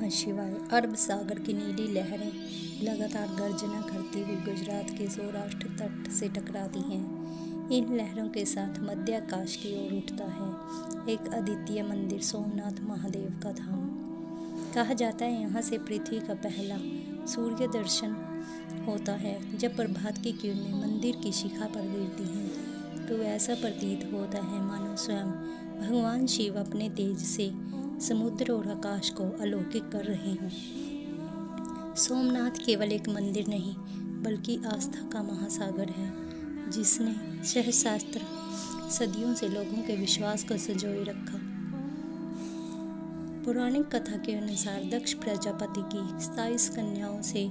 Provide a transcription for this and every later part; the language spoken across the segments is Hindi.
नमः शिवाय। अरब सागर की नीली लहरें लगातार गर्जना करती हुई गुजरात के सौराष्ट्र तट से टकराती हैं। इन लहरों के साथ मध्य आकाश की ओर उठता है एक अद्वितीय मंदिर, सोमनाथ महादेव का धाम। कहा जाता है यहाँ से पृथ्वी का पहला सूर्य दर्शन होता है। जब प्रभात की किरणें मंदिर की शिखा पर गिरती हैं तो ऐसा प्रतीत होता है मानो स्वयं भगवान शिव अपने तेज से समुद्र और आकाश को अलौकिक कर रहे हों। सोमनाथ केवल एक मंदिर नहीं बल्कि आस्था का महासागर है, जिसने सहस्त्र सदियों से लोगों के विश्वास को संजोए रखा। पौराणिक कथा के अनुसार दक्ष प्रजापति की 27 कन्याओं से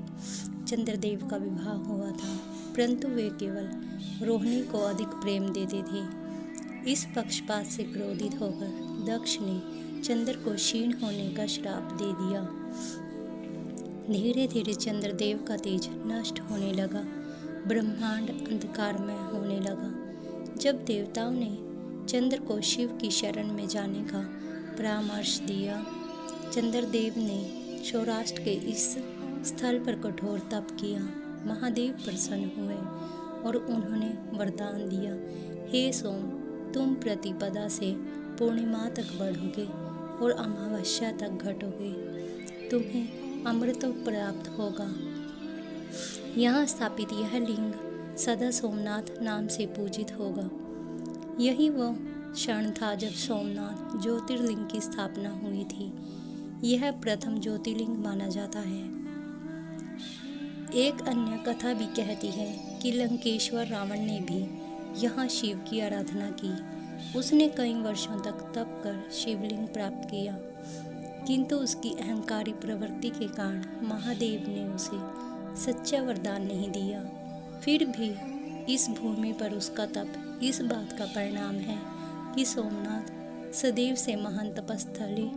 चंद्रदेव का विवाह हुआ था, परंतु वे केवल रोहिणी को अधिक प्रेम देते थे। इस पक्षपात से क्रोधित होकर दक्ष ने चंद्र को क्षीण होने का श्राप दे दिया। धीरे धीरे चंद्रदेव का तेज नष्ट होने लगा, ब्रह्मांड अंधकारमय होने लगा। जब देवताओं ने चंद्र को शिव की शरण में जाने का परामर्श दिया, चंद्रदेव ने सौराष्ट्र के इस स्थल पर कठोर तप किया। महादेव प्रसन्न हुए और उन्होंने वरदान दिया, हे सोम, तुम प्रतिपदा से पूर्णिमा तक बढ़ोगे और अमावस्या तक घटोगे, तुम्हें अमृत प्राप्त होगा। यहाँ स्थापित यह लिंग सदा सोमनाथ नाम से पूजित होगा। यही वह क्षण था जब सोमनाथ ज्योतिर्लिंग की स्थापना हुई थी। यह प्रथम ज्योतिर्लिंग माना जाता है। एक अन्य कथा भी कहती है कि लंकेश्वर रावण ने भी यहाँ शिव की आराधना की। उसने कई वर्षों तक तप कर शिवलिंग प्राप्त किया, किंतु उसकी अहंकारी प्रवृत्ति के कारण महादेव ने उसे सच्चा वरदान नहीं दिया। फिर भी इस भूमि पर उसका तप इस बात का परिणाम है कि सोमनाथ सदैव से महान तपस्थली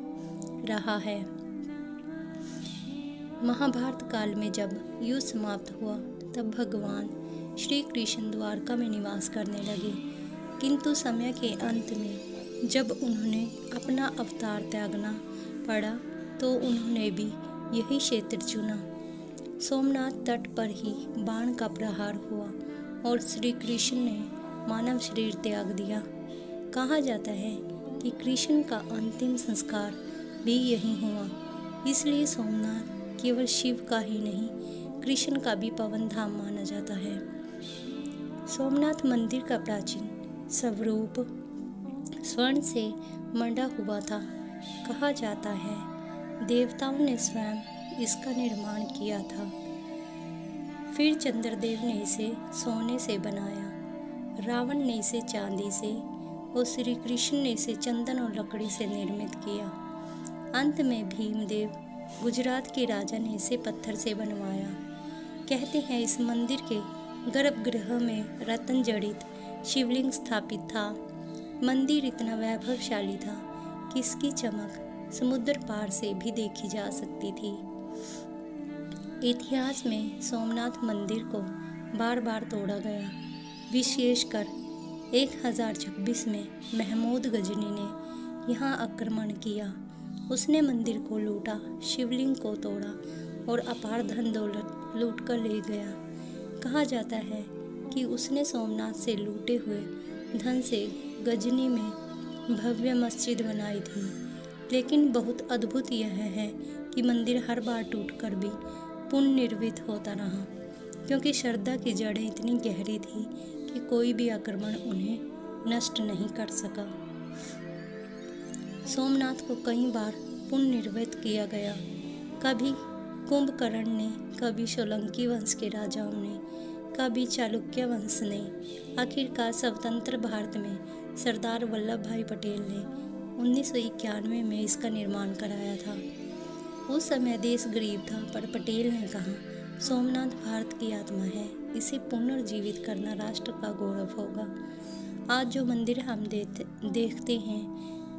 रहा है। महाभारत काल में जब युद्ध समाप्त हुआ तब भगवान श्री कृष्ण द्वारका में निवास करने लगे, किंतु समय के अंत में जब उन्होंने अपना अवतार त्यागना पड़ा तो उन्होंने भी यही क्षेत्र चुना। सोमनाथ तट पर ही बाण का प्रहार हुआ और श्री कृष्ण ने मानव शरीर त्याग दिया। कहा जाता है कि कृष्ण का अंतिम संस्कार भी यही हुआ। इसलिए सोमनाथ केवल शिव का ही नहीं, कृष्ण का भी पावन धाम माना जाता है। सोमनाथ मंदिर का प्राचीन स्वरूप स्वर्ण से मंडा हुआ था। कहा जाता है देवताओं ने स्वयं इसका निर्माण किया था। फिर चंद्रदेव ने इसे सोने से बनाया, रावण ने इसे चांदी से और श्री कृष्ण ने इसे चंदन और लकड़ी से निर्मित किया। अंत में भीमदेव गुजरात के राजा ने इसे पत्थर से बनवाया। कहते हैं इस मंदिर के गर्भगृह में रत्न जड़ित शिवलिंग स्थापित था। मंदिर इतना वैभवशाली था कि इसकी चमक समुद्र पार से भी देखी जा सकती थी। इतिहास में सोमनाथ मंदिर को बार बार तोड़ा गया। विशेषकर 1026 में महमूद गजनी ने यहाँ आक्रमण किया। उसने मंदिर को लूटा, शिवलिंग को तोड़ा और अपार धन दौलत लूट कर ले गया। कहा जाता है कि उसने सोमनाथ से लूटे हुए धन से गजनी में भव्य मस्जिद बनाई थी। लेकिन बहुत अद्भुत यह है कि मंदिर हर बार टूटकर भी पुनर्निर्मित होता रहा, क्योंकि श्रद्धा की जड़ें इतनी गहरी थी कि कोई भी आक्रमण उन्हें नष्ट नहीं कर सका। सोमनाथ को कई बार पुनर्निर्मित किया गया, कभी कुंभकर्ण ने, कभी सोलंकी वंश के राजाओं ने, कभी चालुक्य वंश ने। आखिरकार स्वतंत्र भारत में सरदार वल्लभ भाई पटेल ने 1991 में इसका निर्माण कराया था। उस समय देश गरीब था, पर पटेल ने कहा सोमनाथ भारत की आत्मा है, इसे पुनर्जीवित करना राष्ट्र का गौरव होगा। आज जो मंदिर हम देखते हैं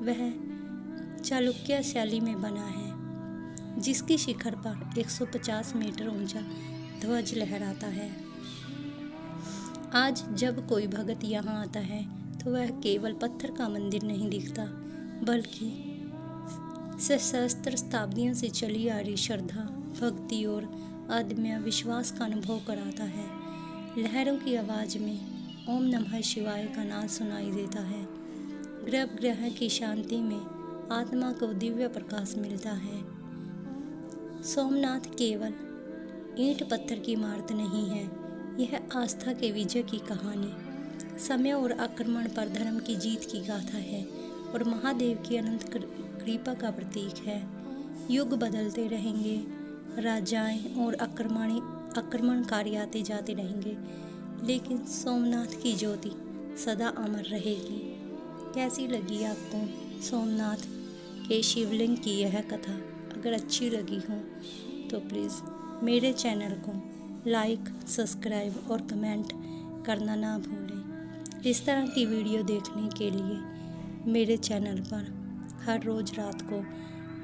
वह चालुक्य शैली में बना है, जिसकी शिखर पर 150 मीटर ऊंचा ध्वज लहराता है। आज जब कोई भगत यहाँ आता है तो वह केवल पत्थर का मंदिर नहीं दिखता, बल्कि सहस्त्र शताब्दियों से चली आ रही श्रद्धा, भक्ति और अदम्य विश्वास का अनुभव कराता है। लहरों की आवाज़ में ओम नमः शिवाय का नाद सुनाई देता है। गर्भगृह की शांति में आत्मा को दिव्य प्रकाश मिलता है। सोमनाथ केवल ईंट पत्थर की इमारत नहीं है, यह आस्था के विजय की कहानी, समय और आक्रमण पर धर्म की जीत की गाथा है और महादेव की अनंत कृपा का प्रतीक है। युग बदलते रहेंगे, राजाएं और आक्रमणकारी आते जाते रहेंगे, लेकिन सोमनाथ की ज्योति सदा अमर रहेगी। कैसी लगी आपको सोमनाथ के शिवलिंग की यह कथा? अगर अच्छी लगी हो तो प्लीज़ मेरे चैनल को लाइक, सब्सक्राइब और कमेंट करना ना भूलें। इस तरह की वीडियो देखने के लिए मेरे चैनल पर हर रोज़ रात को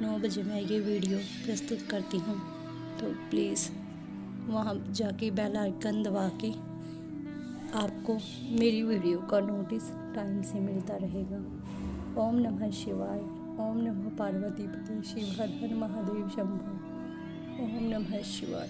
9 बजे मैं ये वीडियो प्रस्तुत करती हूँ, तो प्लीज़ वहाँ जाके बेल आइकन दबा के आपको मेरी वीडियो का नोटिस टाइम से मिलता रहेगा। ओम नमः शिवाय, ओम नमः पार्वती पति शिव हर हर महादेव शंभो, ओम नमः शिवाय।